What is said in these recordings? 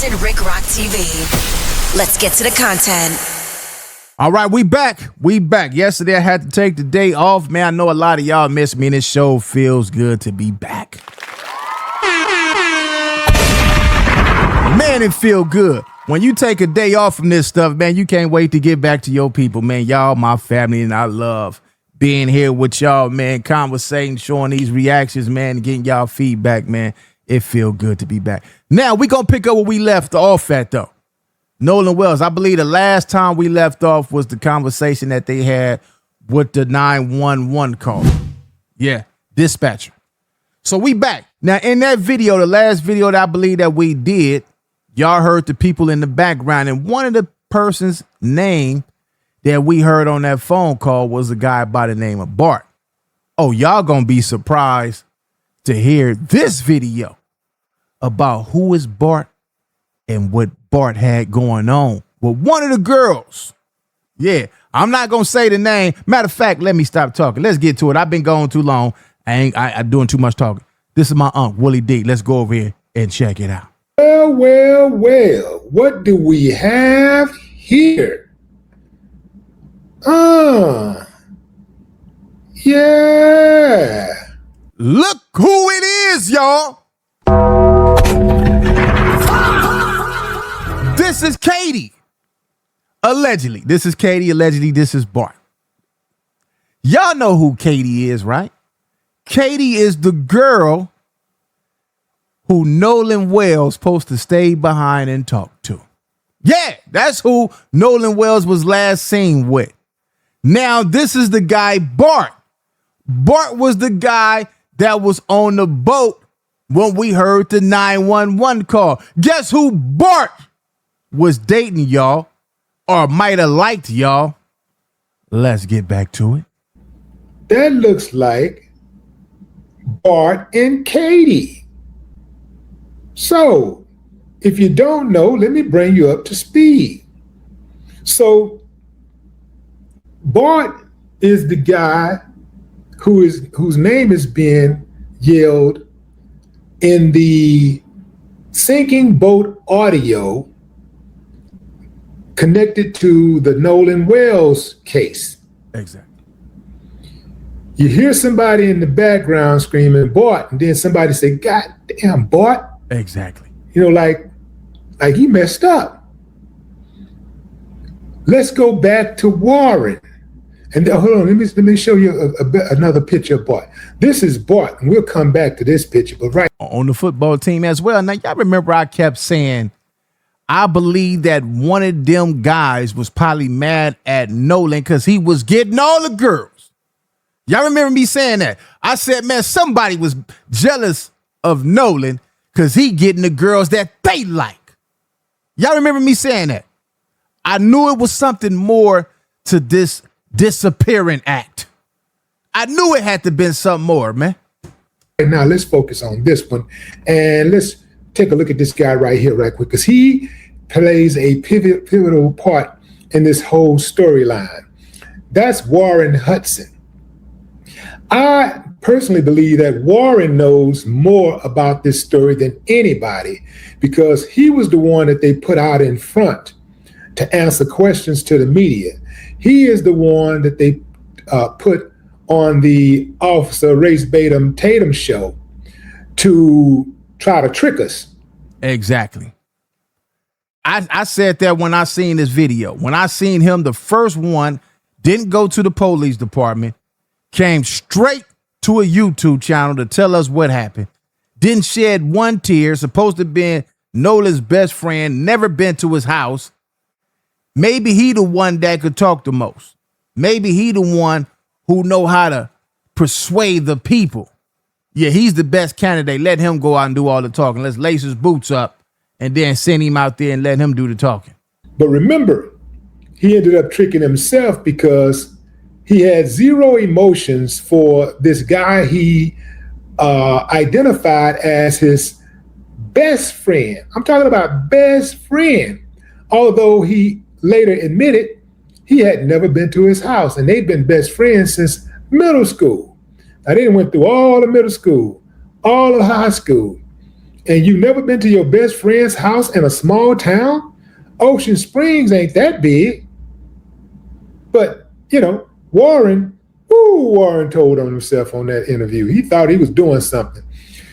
Captain Rick Rock TV. Let's get to the content. All right, we back. Yesterday I had to take the day off. Man, I know a lot of y'all missed me, and this show feels good to be back. Man, it feel good. When you take a day off from this stuff, man, you can't wait to get back to your people, man. Y'all my family, and I love being here with y'all, man, conversating, showing these reactions, man, and getting y'all feedback, man. It feel good to be back. Now, we going to pick up where we left off at, though. Nolan Wells, I believe the last time we left off was the conversation that they had with the 911 call. Yeah, dispatcher. So we back. Now, in that video, the last video that I believe that we did, y'all heard the people in the background, and one of the person's name that we heard on that phone call was a guy by the name of Bart. Oh, y'all gonna be surprised to hear this video about who is Bart and what Bart had going on with one of the girls. Yeah, I'm not gonna say the name. Matter of fact, let me stop talking. Let's get to it. I've been going too long. I'm doing too much talking. This is my Unc, Willie D. Let's go over here and check it out. Well, what do we have here? Yeah. Look who it is, y'all. This is Katie. Allegedly. This is Katie. Allegedly, this is Bart. Y'all know who Katie is, right? Katie is the girl who Nolan Wells supposed to stay behind and talk to. Yeah, that's who Nolan Wells was last seen with. Now, this is the guy, Bart. Bart was the guy that was on the boat when we heard the 911 call. Guess who Bart was dating, y'all, or might have liked, y'all? Let's get back to it. That looks like Bart and Katie. So, if you don't know, let me bring you up to speed. So, Bart is the guy whose name is being yelled in the sinking boat audio connected to the Nolan Wells case. Exactly. You hear somebody in the background screaming Bart, and then somebody say, "God damn, Bart." Exactly. You know, like he messed up. Let's go back to Warren. And hold on, let me show you another picture of Bart. This is Bart, and we'll come back to this picture. But right on the football team as well. Now, y'all remember I kept saying, I believe that one of them guys was probably mad at Nolan because he was getting all the girls. Y'all remember me saying that? I said, man, somebody was jealous of Nolan because he getting the girls that they like. Y'all remember me saying that? I knew it was something more to this disappearing act. I knew it had to been something more, man. now, let's focus on this one. And let's take a look at this guy right here right quick, because he plays a pivotal part in this whole storyline. That's Warren Hudson. I personally believe that Warren knows more about this story than anybody, because he was the one that they put out in front to answer questions to the media. He is the one that they put on the Officer Race Tatum show to try to trick us. Exactly. I said that when I seen this video. When I seen him, the first one didn't go to the police department, came straight to a YouTube channel to tell us what happened. Didn't shed one tear, supposed to be Nola's best friend, never been to his house. Maybe he the one that could talk the most. Maybe he the one who know how to persuade the people. Yeah, he's the best candidate. Let him go out and do all the talking. Let's lace his boots up and then send him out there and let him do the talking. But remember, he ended up tricking himself because he had zero emotions for this guy he identified as his best friend. I'm talking about best friend. Although he later admitted he had never been to his house, and they'd been best friends since middle school. Now, they went through all of middle school, all of high school, and you never been to your best friend's house in a small town? Ocean Springs ain't that big. But, Warren told on himself on that interview. He thought he was doing something.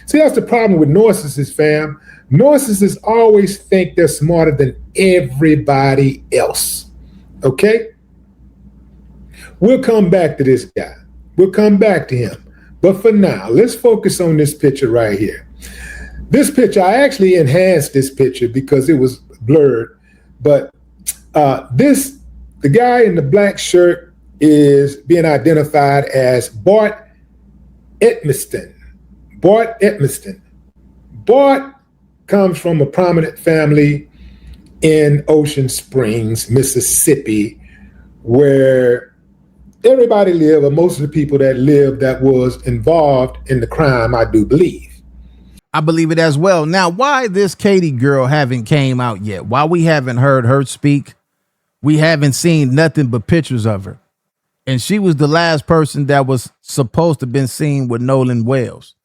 See, that's the problem with narcissists, fam. Narcissists always think they're smarter than everybody else. Okay? We'll come back to this guy. We'll come back to him. But for now, let's focus on this picture right here. This picture, I actually enhanced this picture because it was blurred. But the guy in the black shirt is being identified as Bart Edmiston. Bart Edmiston. Bart comes from a prominent family in Ocean Springs, Mississippi, where everybody lived, or most of the people that lived that was involved in the crime, I do believe. I believe it as well. Now, why this Katie girl haven't came out yet? Why we haven't heard her speak? We haven't seen nothing but pictures of her. And she was the last person that was supposed to have been seen with Nolan Wells.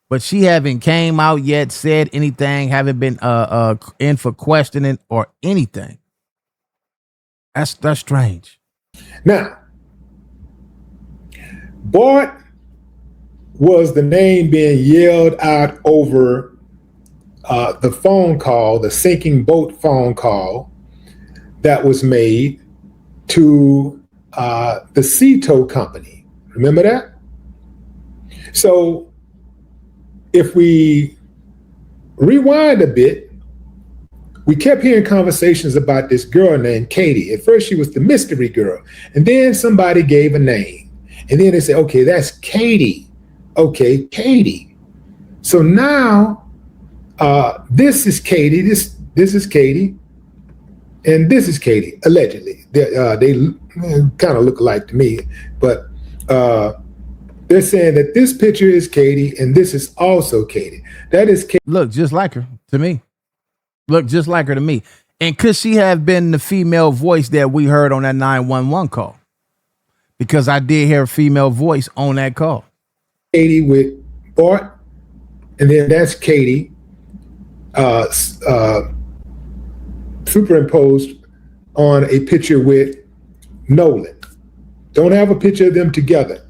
But she haven't came out yet, said anything, haven't been in for questioning or anything. That's strange. Now, Bart was the name being yelled out over the phone call, the sinking boat phone call that was made to the sea tow company. Remember that? So if we rewind a bit, we kept hearing conversations about this girl named Katie. At first, she was the mystery girl. And then somebody gave a name. And then they said, okay, that's Katie. Okay, Katie. So now this is Katie. This is Katie. And this is Katie, allegedly. They kind of look alike to me. But they're saying that this picture is Katie and this is also Katie. That is Katie. Look just like her to me. Look just like her to me. And could she have been the female voice that we heard on that 911 call? Because I did hear a female voice on that call. Katie with Bart, and then that's Katie superimposed on a picture with Nolan. Don't have a picture of them together.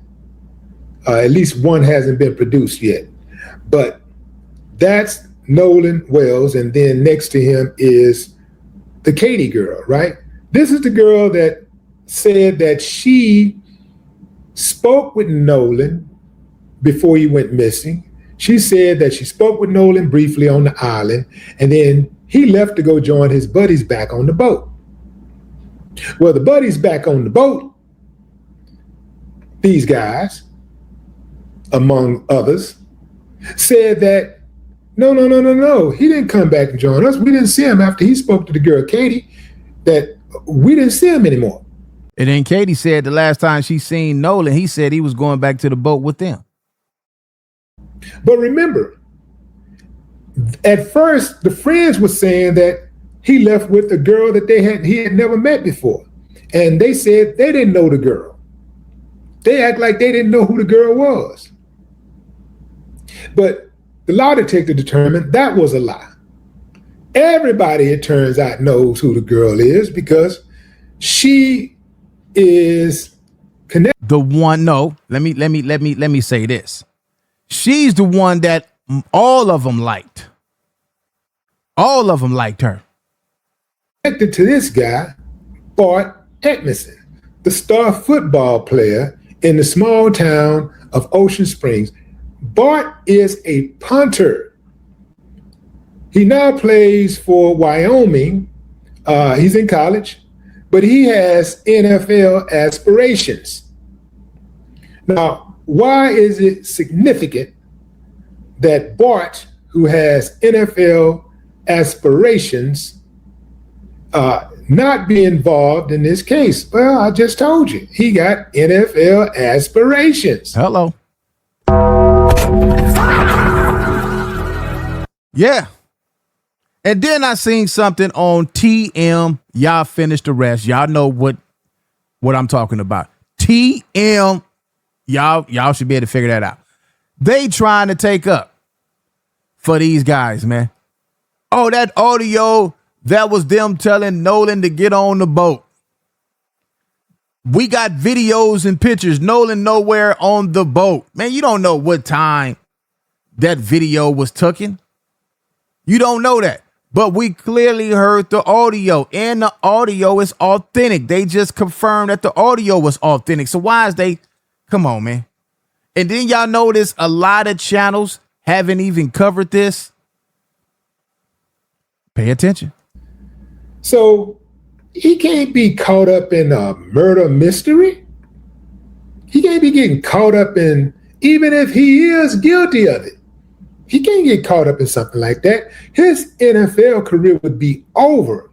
At least one hasn't been produced yet. But that's Nolan Wells, and then next to him is the Katie girl, right? This is the girl that said that she spoke with Nolan before he went missing. She said that she spoke with Nolan briefly on the island, and then he left to go join his buddies back on the boat. Well, the buddies back on the boat, these guys, among others, said that no, he didn't come back and join us. We didn't see him after he spoke to the girl Katie, that we didn't see him anymore. And then Katie said the last time she seen Nolan, he said he was going back to the boat with them. But remember, at first, the friends were saying that he left with a girl that he had never met before. And they said they didn't know the girl. They act like they didn't know who the girl was. But the lie detector determined that was a lie. Everybody, it turns out, knows who the girl is because she is connected. The one, no, let me say this. She's the one that all of them liked. All of them liked her. Connected to this guy, Bart Edmiston, the star football player in the small town of Ocean Springs. Bart is a punter. He now plays for Wyoming. He's in college, but he has NFL aspirations. Now, why is it significant that Bart, who has NFL aspirations, not be involved in this case? Well, I just told you, he got NFL aspirations. Hello. Yeah. And then I seen something on TM. Y'all finished the rest. Y'all know what I'm talking about. TM. Y'all should be able to figure that out. They trying to take up for these guys, man. Oh, that audio, that was them telling Nolan to get on the boat. We got videos and pictures. Nolan nowhere on the boat. Man, you don't know what time that video was taken. You don't know that. But we clearly heard the audio, and the audio is authentic. They just confirmed that the audio was authentic. So why is they? Come on, man. And then y'all notice a lot of channels haven't even covered this. Pay attention. So he can't be caught up in a murder mystery. He can't be getting caught up in, even if he is guilty of it. He can't get caught up in something like that. His NFL career would be over.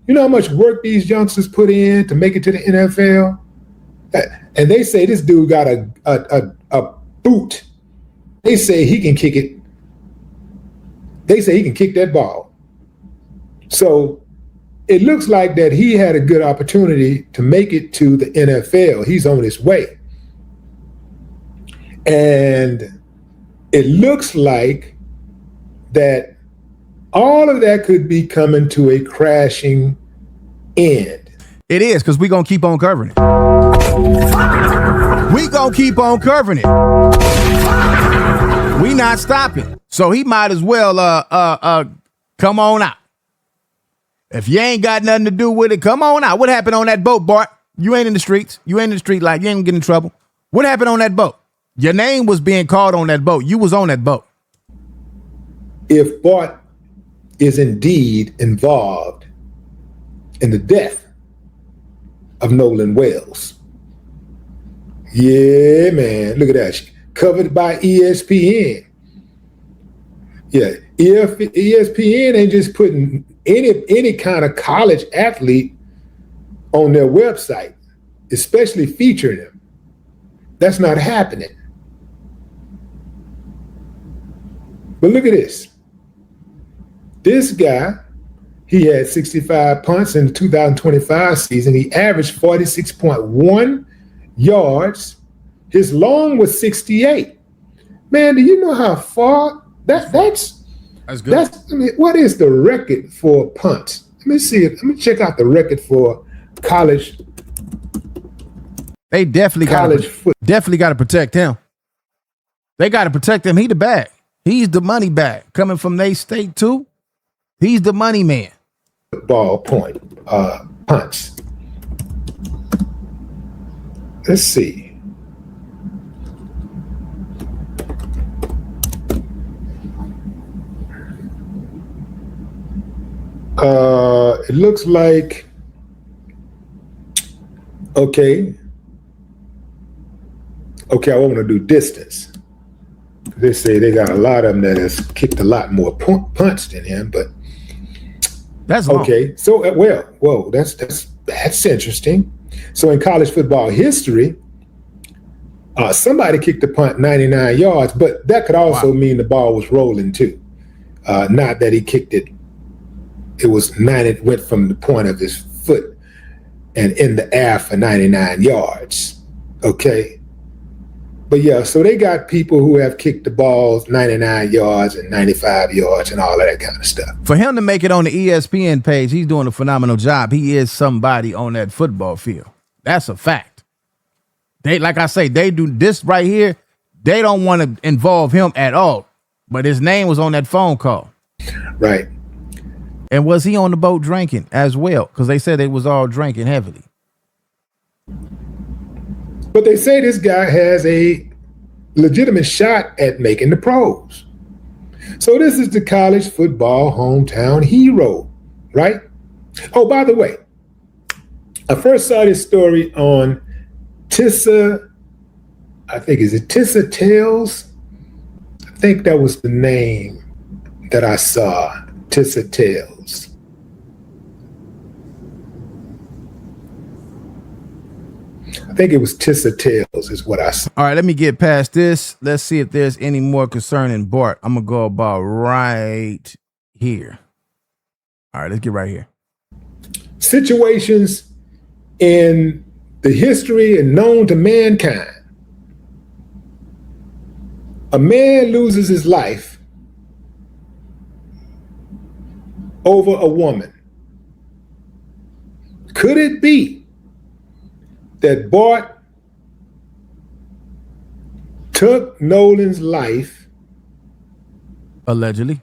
You know how much work these youngsters put in to make it to the NFL? And they say this dude got a boot. They say he can kick it. They say he can kick that ball. So it looks like that he had a good opportunity to make it to the NFL. He's on his way. And it looks like that all of that could be coming to a crashing end. It is, because we're going to keep on covering it. We going to keep on covering it. We not stopping. So he might as well come on out. If you ain't got nothing to do with it, come on out. What happened on that boat, Bart? You ain't in the streets. You ain't in the street like you ain't getting in trouble. What happened on that boat? Your name was being called on that boat. You was on that boat. If Bart is indeed involved in the death of Nolan Wells, yeah, man, look at that. Covered by ESPN. Yeah, if ESPN ain't just putting any kind of college athlete on their website, especially featuring them, that's not happening. But look at this. This guy, he had 65 punts in the 2025 season. He averaged 46.1 yards. His long was 68. Man, do you know how far that's good? I mean, what is the record for punts? Let me see. Let me check out the record for college. They definitely got to protect him. They got to protect him. He the bag. He's the money bag. Coming from their state too. He's the money man. Ball point punts. Let's see. It looks like, okay, I want to do distance. They say they got a lot of them that has kicked a lot more punts than him, but that's long. Okay. So, that's interesting. So in college football history, somebody kicked the punt 99 yards, but that could also mean the ball was rolling too. Not that he kicked it. It was 90. It went from the point of his foot and in the air for 99 yards. Okay. But yeah, so they got people who have kicked the balls 99 yards and 95 yards and all of that kind of stuff. For him to make it on the ESPN page, he's doing a phenomenal job. He is somebody on that football field. That's a fact. They, like I say, they do this right here. They don't want to involve him at all. But his name was on that phone call. Right. And was he on the boat drinking as well? Because they said they was all drinking heavily. But they say this guy has a legitimate shot at making the pros. So this is the college football hometown hero, right? Oh, by the way, I first saw this story on Tissa Tales? I think that was the name that I saw, Tissa Tales. I think it was Tissa Tales is what I saw. All right, let me get past this. Let's see if there's any more concerning Bart. I'm going to go about right here. All right, let's get right here. Situations in the history and known to mankind. A man loses his life over a woman. Could it be that Bart took Nolan's life allegedly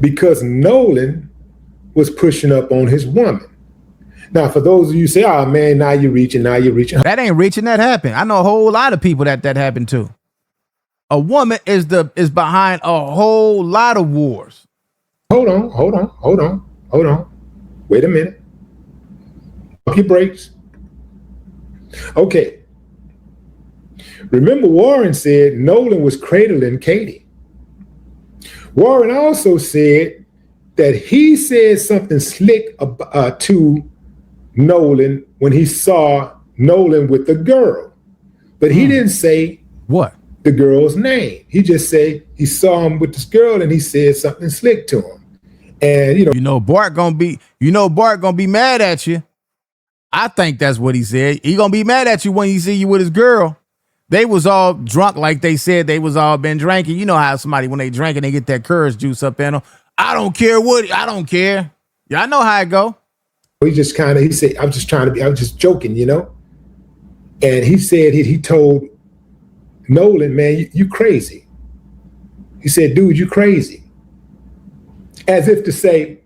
because Nolan was pushing up on his woman? Now, for those of you who say, oh man, now you're reaching. That ain't reaching, that happened. I know a whole lot of people that happened to. A woman is behind a whole lot of wars. Hold on. Wait a minute. Pump your brakes. Okay. Remember, Warren said Nolan was cradling Katie. Warren also said that he said something slick to Nolan when he saw Nolan with the girl, but he didn't say what the girl's name. He just said he saw him with this girl and he said something slick to him. And Bart gonna be mad at you. I think that's what he said. He gonna be mad at you when he see you with his girl. They was all drunk, like they said they was all been drinking. You know how somebody, when they drinking, they get that courage juice up in them. I don't care. Yeah, I know how it go. He said, I'm just joking, And he said, he told Nolan, man, you crazy. He said, dude, you crazy. As if to say,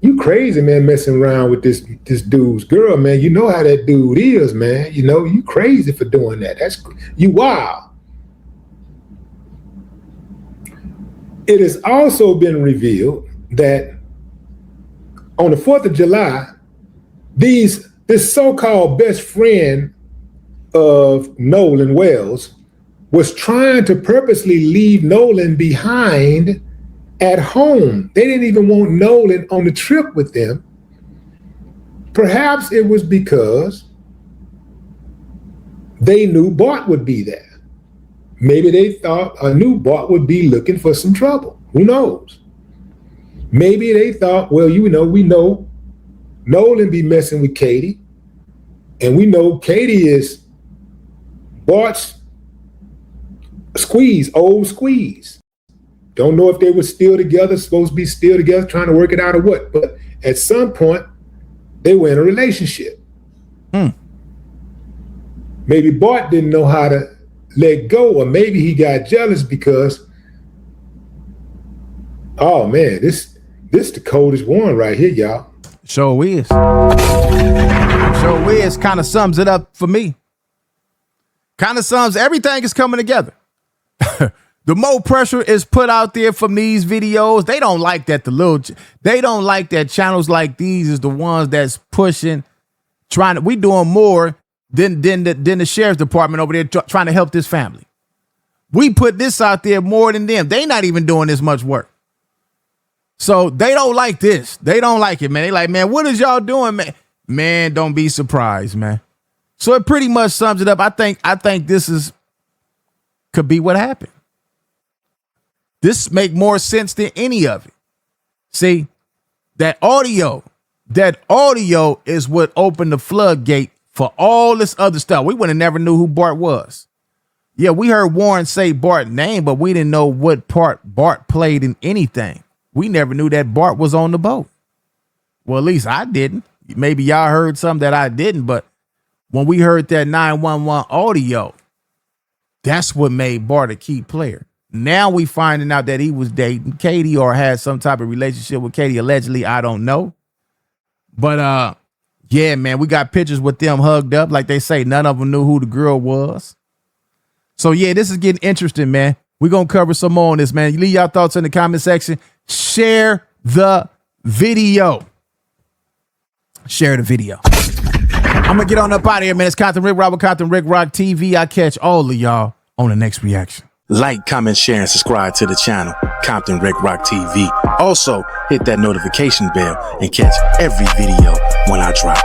you crazy, man, messing around with this dude's girl, man. You know how that dude is, man. You crazy for doing that. You wild. It has also been revealed that on the 4th of July, this so-called best friend of Nolan Wells was trying to purposely leave Nolan behind at home. They didn't even want Nolan on the trip with them. Perhaps it was because they knew Bart would be there. Maybe they knew Bart would be looking for some trouble. Who knows? Maybe they thought, well, we know Nolan be messing with Katie, and we know Katie is Bart's old squeeze. Don't know if they were still together, supposed to be still together, trying to work it out or what. But at some point, they were in a relationship. Maybe Bart didn't know how to let go, or maybe he got jealous because, oh man, this the coldest one right here, y'all. Sure is. Kind of sums it up for me. Kind of sums, everything is coming together. The more pressure is put out there from these videos, they don't like that. They don't like that channels like these is the ones that's pushing, we doing more than the sheriff's department over there trying to help this family. We put this out there more than them. They not even doing this much work. So they don't like this. They don't like it, man. They like, man, what is y'all doing, man? Man, don't be surprised, man. So it pretty much sums it up. I think this could be what happened. This make more sense than any of it. See, that audio is what opened the floodgate for all this other stuff. We would have never knew who Bart was. Yeah, we heard Warren say Bart's name, but we didn't know what part Bart played in anything. We never knew that Bart was on the boat. Well, at least I didn't. Maybe y'all heard something that I didn't, but when we heard that 911 audio, that's what made Bart a key player. Now we finding out that he was dating Katie or had some type of relationship with Katie, allegedly. I don't know. But yeah, man, we got pictures with them hugged up. Like they say, none of them knew who the girl was. So yeah, this is getting interesting, man. We're going to cover some more on this, man. Leave y'all thoughts in the comment section. Share the video. Share the video. I'm going to get on up out of here, man. It's Compton Rick Rock with Compton Rick Rock TV. I catch all of y'all on the next reaction. Like, comment, share, and subscribe to the channel, Compton Rick Rock TV. Also, hit that notification bell and catch every video when I drop.